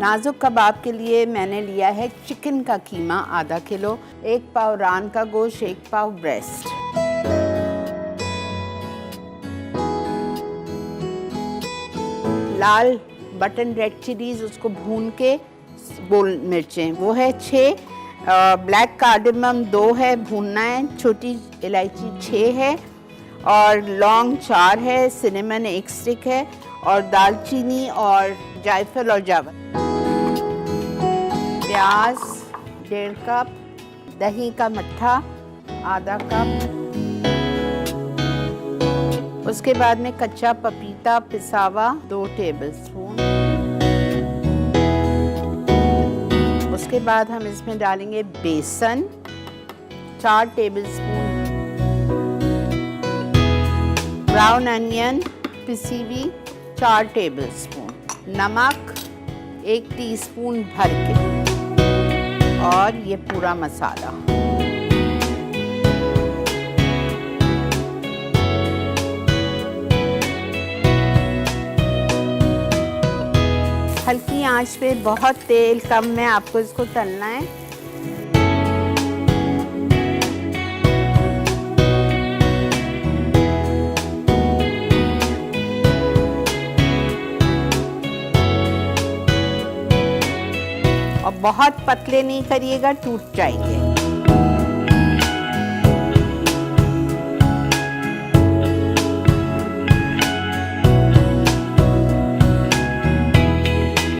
नाजुक कबाब के लिए मैंने लिया है चिकन का कीमा आधा किलो, 1 पाव रान का गोश्त, 1 पाव ब्रेस्ट। लाल बटन रेड चिलीज उसको भून के, गोल मिर्चें वो है 6, ब्लैक कार्डेमम 2 है भूनना है, छोटी इलायची 6 है और लौंग 4 है, सिनेमन 1 स्टिक है और दालचीनी और जायफल और जावित्र। प्याज 1.5 कप, दही का मट्ठा आधा कप, उसके बाद में कच्चा पपीता पिसावा 2 टेबलस्पून। उसके बाद हम इसमें डालेंगे बेसन 4 टेबलस्पून, ब्राउन अनियन पिसी हुई 4 टेबलस्पून, नमक 1 टीस्पून भर के और ये पूरा मसाला। हल्की आंच पे, बहुत तेल कम में आपको इसको तलना है। और बहुत पतले नहीं करिएगा, टूट जाएंगे।